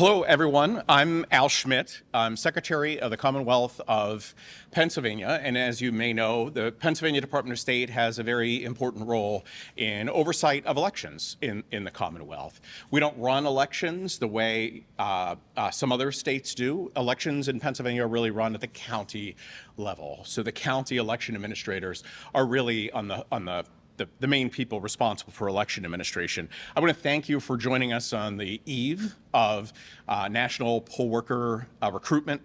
Hello, everyone. I'm Al Schmidt. I'm Secretary of the Commonwealth of Pennsylvania, and as you may know, the Pennsylvania Department of State has a very important role in oversight of elections in the Commonwealth. We don't run elections the way some other states do. Elections in Pennsylvania are really run at the county level. So the county election administrators are really on the main people responsible for election administration. I want to thank you for joining us on the eve of National Poll Worker Recruitment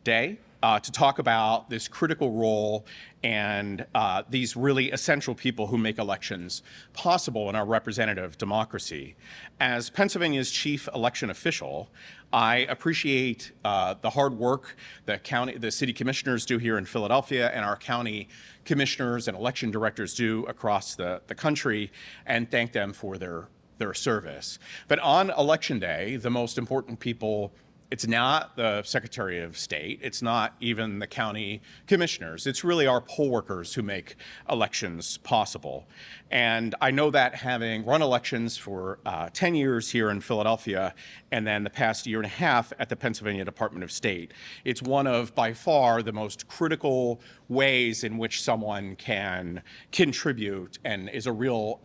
Day to talk about this critical role and these really essential people who make elections possible in our representative democracy. As Pennsylvania's chief election official, I appreciate the hard work the city commissioners do here in Philadelphia and our county commissioners and election directors do across the country, and thank them for their service. But on Election Day, the most important people, it's not the Secretary of State, it's not even the county commissioners, it's really our poll workers who make elections possible. And I know that having run elections for 10 years here in Philadelphia and then the past year and a half at the Pennsylvania Department of State, it's one of, by far, the most critical ways in which someone can contribute and is a real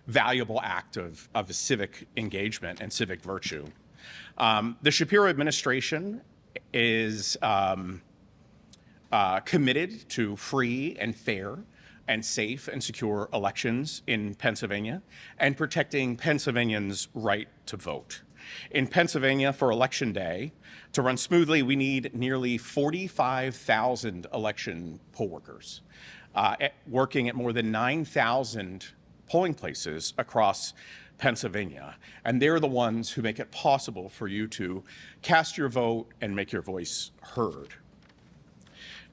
valuable act of civic engagement and civic virtue. The Shapiro administration is committed to free and fair and safe and secure elections in Pennsylvania and protecting Pennsylvanians' right to vote. In Pennsylvania, for Election Day, to run smoothly, we need nearly 45,000 election poll workers working at more than 9,000 polling places across Pennsylvania, and they're the ones who make it possible for you to cast your vote and make your voice heard.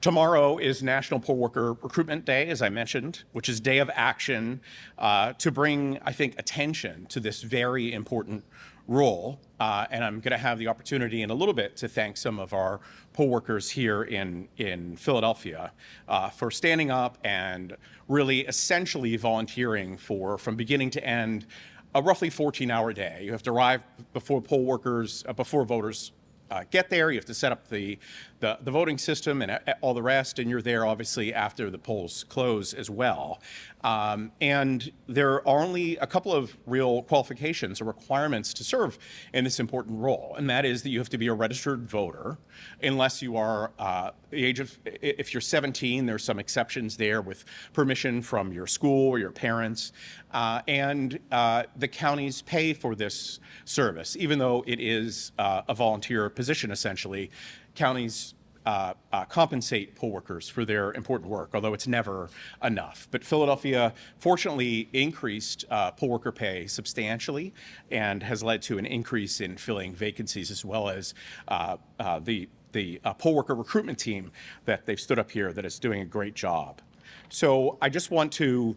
Tomorrow is National Poll Worker Recruitment Day, as I mentioned, which is day of action to bring, I think, attention to this very important role. And I'm going to have the opportunity in a little bit to thank some of our poll workers here in Philadelphia for standing up and really essentially volunteering from beginning to end a roughly 14-hour day. You have to arrive before before voters get there. You have to set up the voting system and all the rest, and you're there obviously after the polls close as well. And there are only a couple of real qualifications or requirements to serve in this important role, and that is that you have to be a registered voter, unless you are the age of, if you're 17, there's some exceptions there with permission from your school or your parents, and the counties pay for this service, even though it is a volunteer position essentially. Counties compensate poll workers for their important work, although it's never enough. But Philadelphia fortunately increased poll worker pay substantially and has led to an increase in filling vacancies, as well as the poll worker recruitment team that they've stood up here that is doing a great job. So I just want to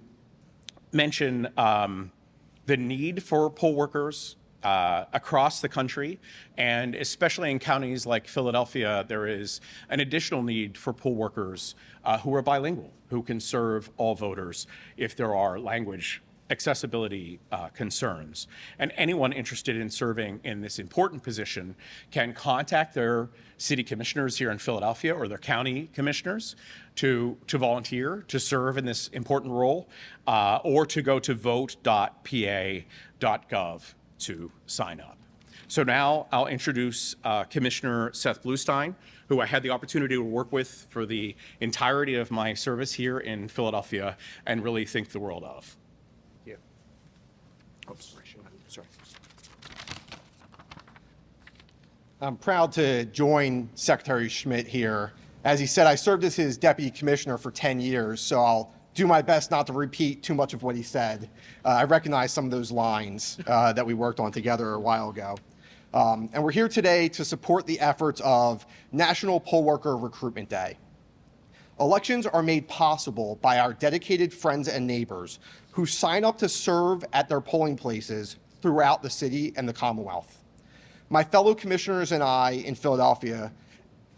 mention the need for poll workers across the country, and especially in counties like Philadelphia, there is an additional need for poll workers who are bilingual, who can serve all voters if there are language accessibility concerns. And anyone interested in serving in this important position can contact their city commissioners here in Philadelphia or their county commissioners to volunteer to serve in this important role, or to go to vote.pa.gov to sign up. So now I'll introduce Commissioner Seth Bluestein, who I had the opportunity to work with for the entirety of my service here in Philadelphia and really think the world of. Yeah. Oops, sorry. I'm proud to join Secretary Schmidt here. As he said, I served as his deputy commissioner for 10 years, so I'll do my best not to repeat too much of what he said. I recognize some of those lines that we worked on together a while ago. And we're here today to support the efforts of National Poll Worker Recruitment Day. Elections are made possible by our dedicated friends and neighbors who sign up to serve at their polling places throughout the city and the Commonwealth. My fellow commissioners and I in Philadelphia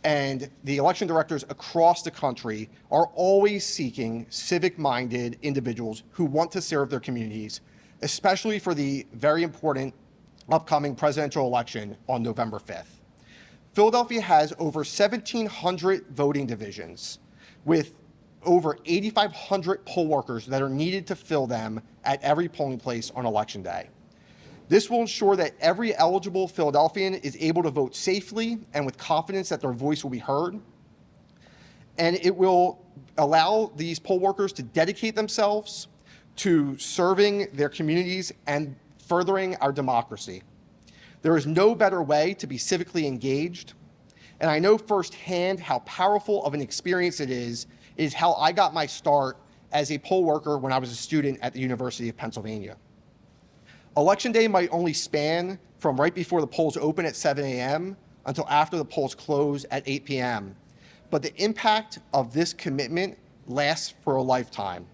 and the election directors across the country are always seeking civic-minded individuals who want to serve their communities, especially for the very important upcoming presidential election on November 5th. Philadelphia has over 1,700 voting divisions with over 8,500 poll workers that are needed to fill them at every polling place on Election Day. This will ensure that every eligible Philadelphian is able to vote safely and with confidence that their voice will be heard. And it will allow these poll workers to dedicate themselves to serving their communities and furthering our democracy. There is no better way to be civically engaged, and I know firsthand how powerful of an experience it is how I got my start as a poll worker when I was a student at the University of Pennsylvania. Election Day might only span from right before the polls open at 7 a.m. until after the polls close at 8 p.m. But the impact of this commitment lasts for a lifetime.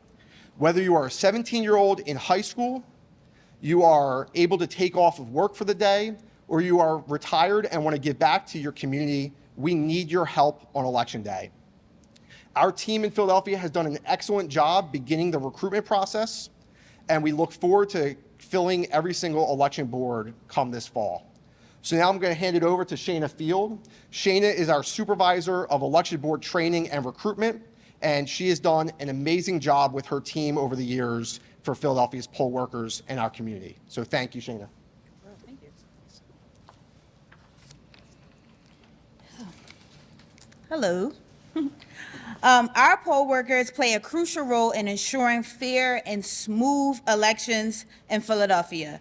Whether you are a 17-year-old in high school, you are able to take off of work for the day, or you are retired and want to give back to your community, we need your help on Election Day. Our team in Philadelphia has done an excellent job beginning the recruitment process, and we look forward to filling every single election board come this fall. So now I'm going to hand it over to Shayna Field. Shayna is our supervisor of election board training and recruitment, and she has done an amazing job with her team over the years for Philadelphia's poll workers and our community. So thank you, Shayna. Thank you. Hello. Our poll workers play a crucial role in ensuring fair and smooth elections in Philadelphia.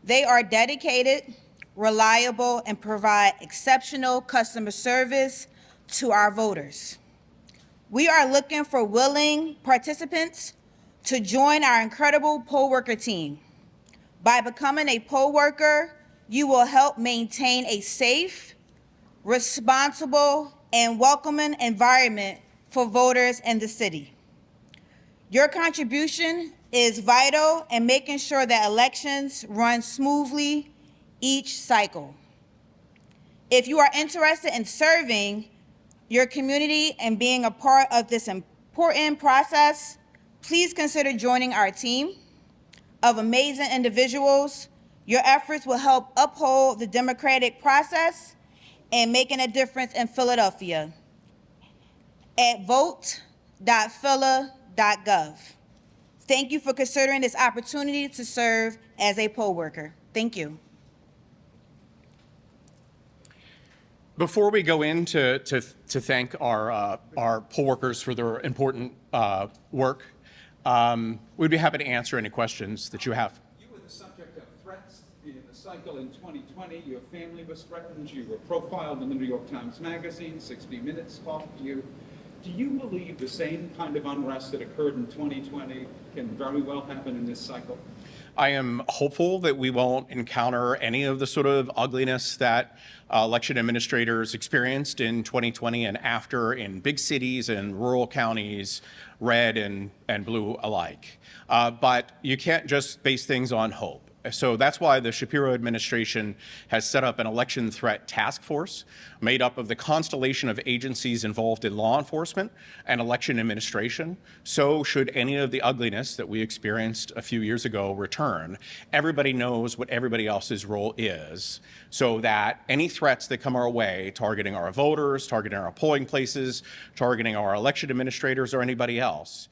They are dedicated, reliable, and provide exceptional customer service to our voters. We are looking for willing participants to join our incredible poll worker team. By becoming a poll worker, you will help maintain a safe, responsible, and welcoming environment for voters in the city. Your contribution is vital in making sure that elections run smoothly each cycle. If you are interested in serving your community and being a part of this important process, please consider joining our team of amazing individuals. Your efforts will help uphold the democratic process and making a difference in Philadelphia at vote.phila.gov. Thank you for considering this opportunity to serve as a poll worker. Thank you. Before we go in to thank our poll workers for their important work, we'd be happy to answer any questions that you have. You were the subject of threats in the cycle in 2020. Your family was threatened. You were profiled in the New York Times Magazine. 60 Minutes talked to you. Do you believe the same kind of unrest that occurred in 2020 can very well happen in this cycle? I am hopeful that we won't encounter any of the sort of ugliness that election administrators experienced in 2020 and after in big cities and rural counties, red and blue alike. But you can't just base things on hope. So that's why the Shapiro administration has set up an election threat task force made up of the constellation of agencies involved in law enforcement and election administration. So should any of the ugliness that we experienced a few years ago return, everybody knows what everybody else's role is, so that any threats that come our way, targeting our voters, targeting our polling places, targeting our election administrators or anybody else,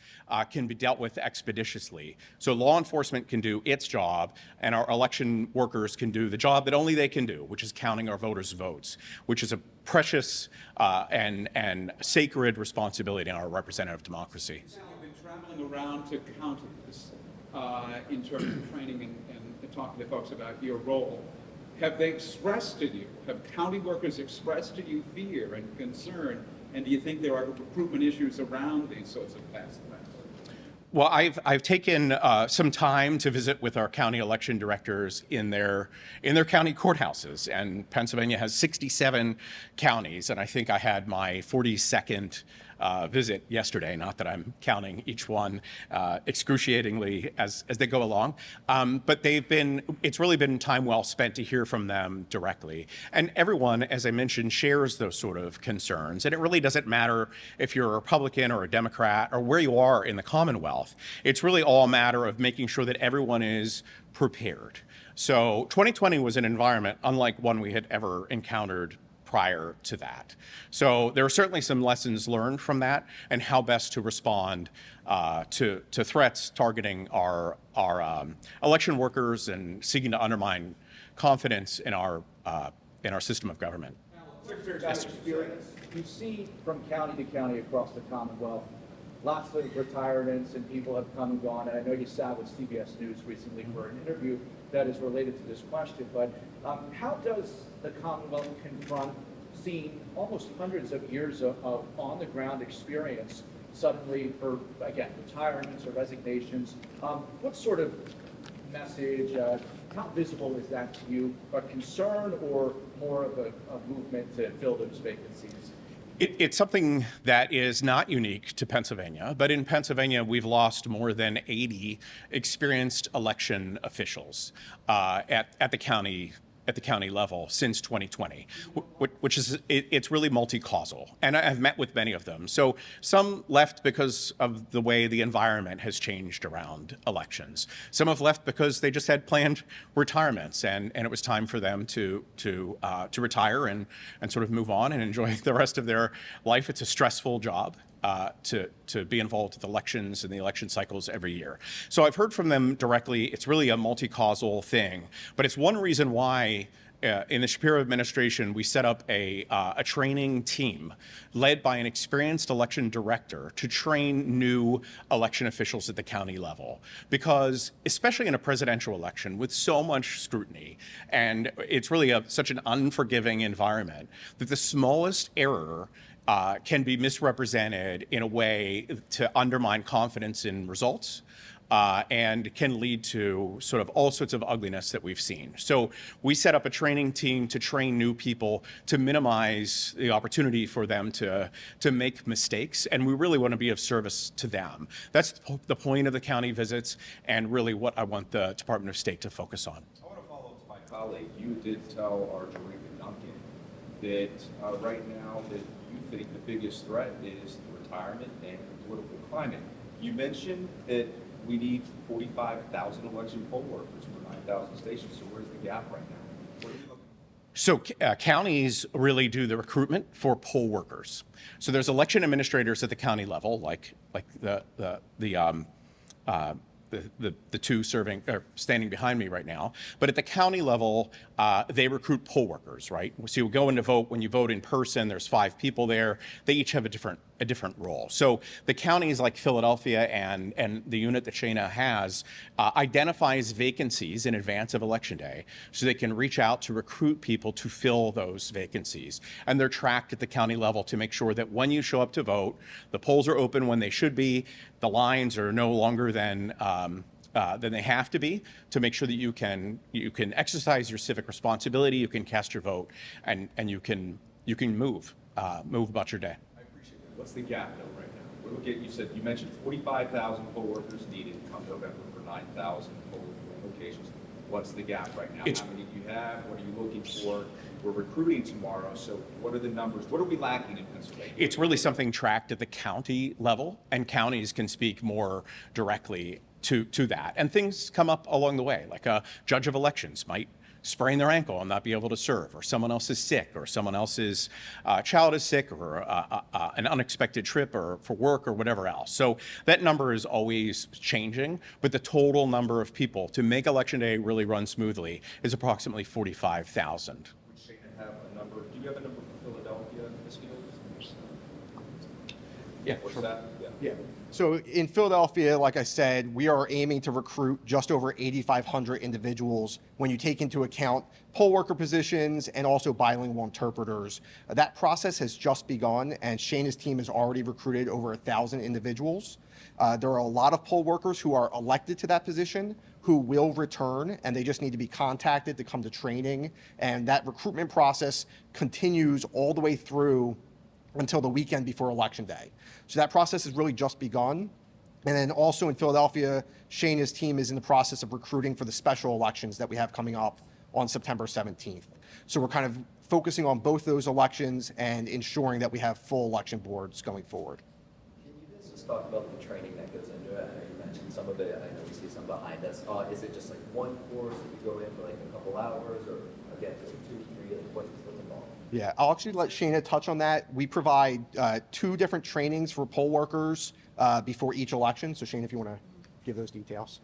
can be dealt with expeditiously. So law enforcement can do its job, and our election workers can do the job that only they can do, which is counting our voters' votes, which is a precious and sacred responsibility in our representative democracy. You've been traveling around to counties in terms of training and talking to folks about your role. Have they expressed to you, have county workers expressed to you fear and concern, and do you think there are recruitment issues around these sorts of past threats? Well, I've taken some time to visit with our county election directors in their county courthouses, and Pennsylvania has 67 counties, and I think I had my 42nd visit yesterday. Not that I'm counting each one excruciatingly as they go along, but it's really been time well spent to hear from them directly. And everyone, as I mentioned, shares those sort of concerns. And it really doesn't matter if you're a Republican or a Democrat or where you are in the Commonwealth. It's really all a matter of making sure that everyone is prepared. So 2020 was an environment unlike one we had ever encountered prior to that. So there are certainly some lessons learned from that and how best to respond to threats targeting our election workers and seeking to undermine confidence in our system of government. Experience. You see from county to county across the Commonwealth, lots of retirements and people have come and gone. And I know you sat with CBS News recently for an interview that is related to this question. But how does the Commonwealth confront seeing almost hundreds of years of on-the-ground experience suddenly for, again, retirements or resignations? What sort of message, how visible is that to you? A concern or more of a movement to fill those vacancies? It's something that is not unique to Pennsylvania, but in Pennsylvania, we've lost more than 80 experienced election officials at the county level since 2020, which is, it's really multi-causal. And I've met with many of them. So some left because of the way the environment has changed around elections. Some have left because they just had planned retirements and it was time for them to retire and sort of move on and enjoy the rest of their life. It's a stressful job. To be involved with elections and the election cycles every year. So I've heard from them directly. It's really a multi-causal thing, but it's one reason why in the Shapiro administration, we set up a training team led by an experienced election director to train new election officials at the county level. Because especially in a presidential election with so much scrutiny, and it's really such an unforgiving environment, that the smallest error can be misrepresented in a way to undermine confidence in results and can lead to sort of all sorts of ugliness that we've seen. So we set up a training team to train new people to minimize the opportunity for them to make mistakes, and we really want to be of service to them. That's the point of the county visits and really what I want the Department of State to focus on. I want to follow up to my colleague. You did tell our Doreen Duncan that right now that you think the biggest threat is the retirement and the political climate. You mentioned that we need 45,000 election poll workers for 9,000 stations. So where's the gap right now? What are we looking for? So counties really do the recruitment for poll workers. So there's election administrators at the county level, like the two serving or standing behind me right now. But at the county level, they recruit poll workers, right? So you go in to vote. When you vote in person, there's 5 people there. They each have a different role. So the counties like Philadelphia and the unit that Shana has identifies vacancies in advance of Election Day so they can reach out to recruit people to fill those vacancies. And they're tracked at the county level to make sure that when you show up to vote, the polls are open when they should be, the lines are no longer than they have to be, to make sure that you can exercise your civic responsibility, you can cast your vote, and you can move about your day. What's the gap though right now? We're looking at, you mentioned 45,000 poll workers needed come November for 9,000 poll locations. What's the gap right now? How many do you have? What are you looking for? We're recruiting tomorrow, so what are the numbers? What are we lacking in Pennsylvania? It's really something tracked at the county level, and counties can speak more directly to that. And things come up along the way, like a judge of elections might sprain their ankle and not be able to serve, or someone else is sick, or someone else's child is sick, or an unexpected trip or for work or whatever else. So that number is always changing, but the total number of people to make Election Day really run smoothly is approximately 45,000. Would Shana have a number? Do you have a number for Philadelphia, Ms. Fields? Yeah, What's sure. that? Yeah. So in Philadelphia, like I said, we are aiming to recruit just over 8,500 individuals when you take into account poll worker positions and also bilingual interpreters. That process has just begun, and Shana's team has already recruited over 1,000 individuals. There are a lot of poll workers who are elected to that position who will return, and they just need to be contacted to come to training. And that recruitment process continues all the way through until the weekend before Election Day. So that process has really just begun. And then also in Philadelphia, Shane and his team is in the process of recruiting for the special elections that we have coming up on September 17th. So we're kind of focusing on both those elections and ensuring that we have full election boards going forward. Can you guys just talk about the training that goes into it? I know you mentioned some of it. I know we see some behind us. Is it just like one course that you go in for like a couple hours, or again, just 2, 3? Like what's involved? Yeah, I'll actually let Shayna touch on that. We provide 2 different trainings for poll workers before each election. So Shayna, if you want to give those details.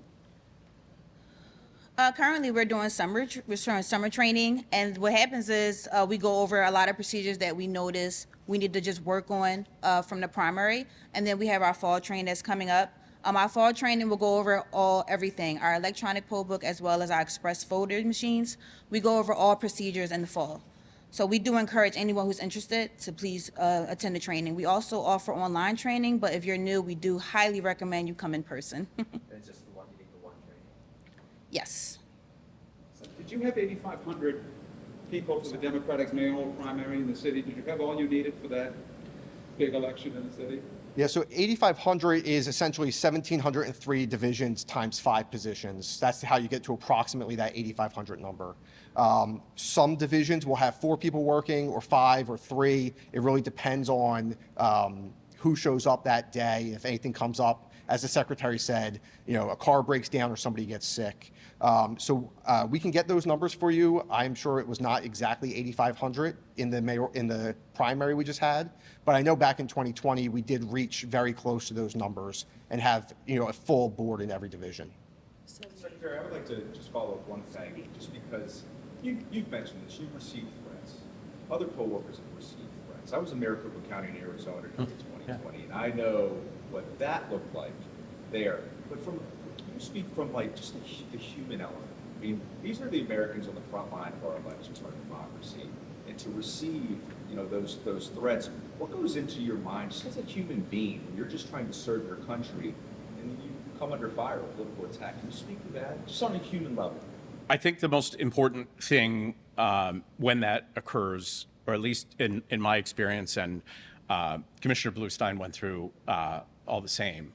Currently, we're doing summer training, and what happens is we go over a lot of procedures that we notice we need to just work on from the primary, and then we have our fall training that's coming up. Our fall training will go over everything, our electronic poll book as well as our express folder machines. We go over all procedures in the fall. So we do encourage anyone who's interested to please attend the training. We also offer online training, but if you're new, we do highly recommend you come in person. And it's just the one, you need the one training. Yes. Did you have 8,500 people for the Democratic mayoral primary in the city? Did you have all you needed for that big election in the city? Yeah, so 8,500 is essentially 1,703 divisions times 5 positions. That's how you get to approximately that 8,500 number. Some divisions will have 4 people working, or 5, or 3. It really depends on who shows up that day. If anything comes up, as the secretary said, a car breaks down or somebody gets sick. So we can get those numbers for you. I'm sure it was not exactly 8,500 in the primary we just had, but I know back in 2020 we did reach very close to those numbers and have a full board in every division. Secretary, I would like to just follow up one thing, just because you've mentioned this, you've received threats. Other poll workers have received threats. I was in Maricopa County in Arizona during 2020, and I know what that looked like there. But can you speak from like just the human element? I mean, these are the Americans on the front line of our elections, our democracy, and to receive those threats, what goes into your mind just as a human being when you're just trying to serve your country and you come under fire of political attack? Can you speak to that just on a human level? I think the most important thing when that occurs, or at least in my experience, and Commissioner Bluestein went through all the same,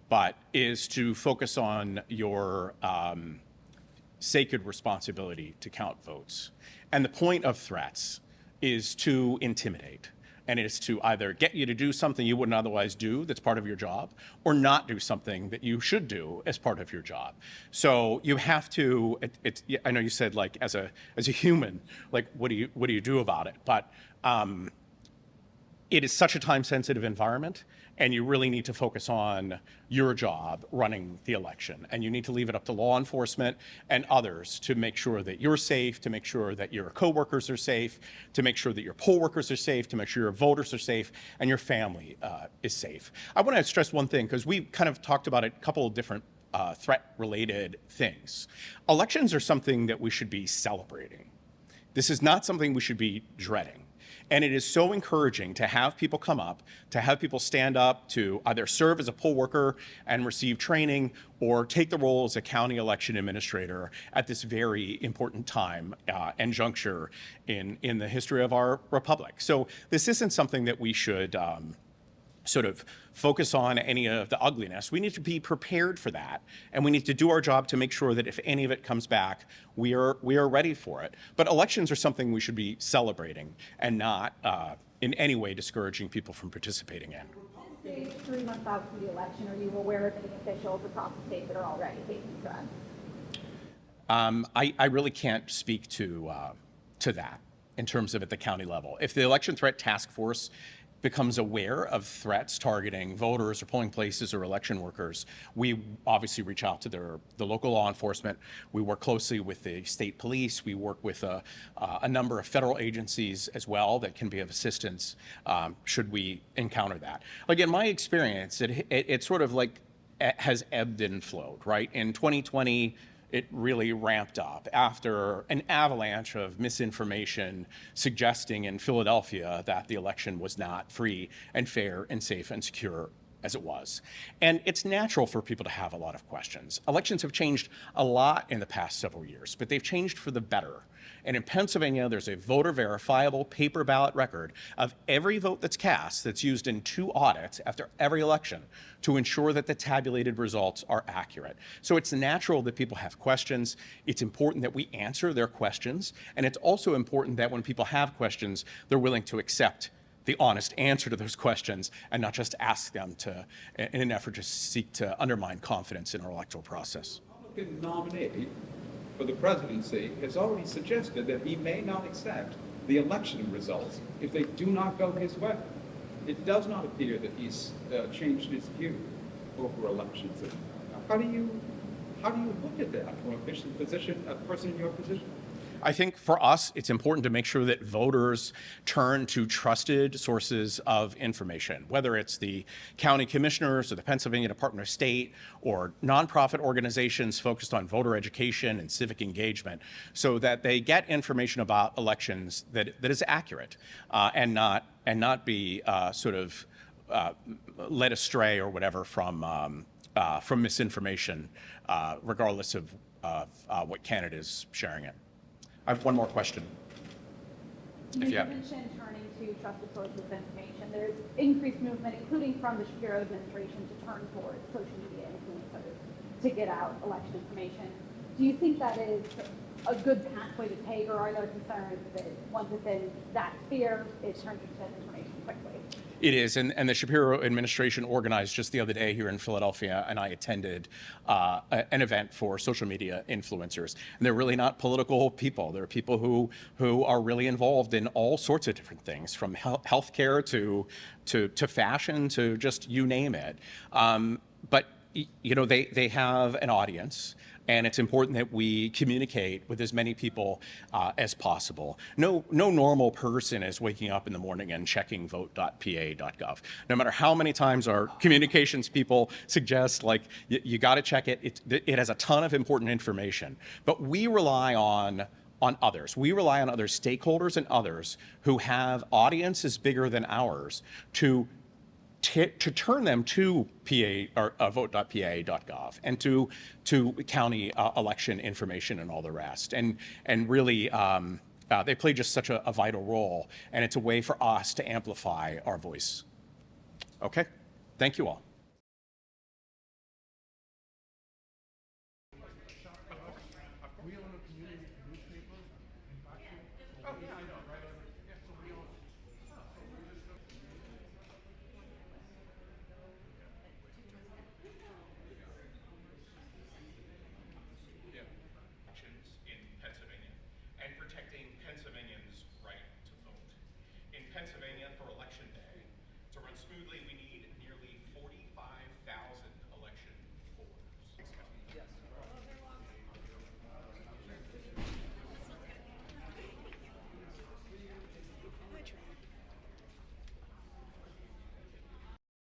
but is to focus on your sacred responsibility to count votes. And the point of threats is to intimidate. And it is to either get you to do something you wouldn't otherwise do that's part of your job, or not do something that you should do as part of your job. So you have to, I know you said like as a human, like what do you do about it? But it is such a time-sensitive environment, and you really need to focus on your job running the election. And you need to leave it up to law enforcement and others to make sure that you're safe, to make sure that your coworkers are safe, to make sure that your poll workers are safe, to make sure your voters are safe, and your family is safe. I want to stress one thing, because we kind of talked about a couple of different threat-related things. Elections are something that we should be celebrating. This is not something we should be dreading. And it is so encouraging to have people come up, to have people stand up to either serve as a poll worker and receive training, or take the role as a county election administrator at this very important time and juncture in the history of our republic. So this isn't something that we should sort of focus on any of the ugliness. We need to be prepared for that, and we need to do our job to make sure that if any of it comes back, we are ready for it. But elections are something we should be celebrating and not in any way discouraging people from participating in. Stage 3 months out from the election, are you aware of any officials across the state that are already taking threats? I really can't speak to that in terms of at the county level. If the election threat task force becomes aware of threats targeting voters or polling places or election workers, we obviously reach out to the local law enforcement. We work closely with the state police. We work with a number of federal agencies as well that can be of assistance should we encounter that. Like in my experience, it sort of like has ebbed and flowed, right? In 2020, it really ramped up after an avalanche of misinformation suggesting in Philadelphia that the election was not free and fair and safe and secure as it was. And it's natural for people to have a lot of questions. Elections have changed a lot in the past several years, but they've changed for the better. And in Pennsylvania, there's a voter verifiable paper ballot record of every vote that's cast that's used in 2 audits after every election to ensure that the tabulated results are accurate. So it's natural that people have questions. It's important that we answer their questions. And it's also important that when people have questions, they're willing to accept the honest answer to those questions and not just ask them in an effort to seek to undermine confidence in our electoral process. The Republican nominee for the presidency has already suggested that he may not accept the election results if they do not go his way. It does not appear that he's changed his view over elections. How do you look at that from a person in your position? I think for us, it's important to make sure that voters turn to trusted sources of information, whether it's the county commissioners or the Pennsylvania Department of State or nonprofit organizations focused on voter education and civic engagement, so that they get information about elections that is accurate and not be led astray or whatever from misinformation, regardless of what candidate is sharing it. I have one more question. You mentioned turning to trusted sources of information. There's increased movement, including from the Shapiro administration, to turn towards social media influencers to get out election information. Do you think that is a good pathway to take, or are there concerns that once it's in that sphere, it turns into that information quickly? It is, and the Shapiro administration organized just the other day here in Philadelphia, and I attended an event for social media influencers. And they're really not political people. They're people who are really involved in all sorts of different things, from healthcare to fashion to just you name it. But they have an audience. And it's important that we communicate with as many people as possible. No normal person is waking up in the morning and checking vote.pa.gov. No matter how many times our communications people suggest, like, you got to check it. It has a ton of important information. But we rely on others. We rely on other stakeholders and others who have audiences bigger than ours to turn them to vote.pa.gov and to county election information and all the rest. And really, they play just such a vital role, and it's a way for us to amplify our voice. Okay, thank you all.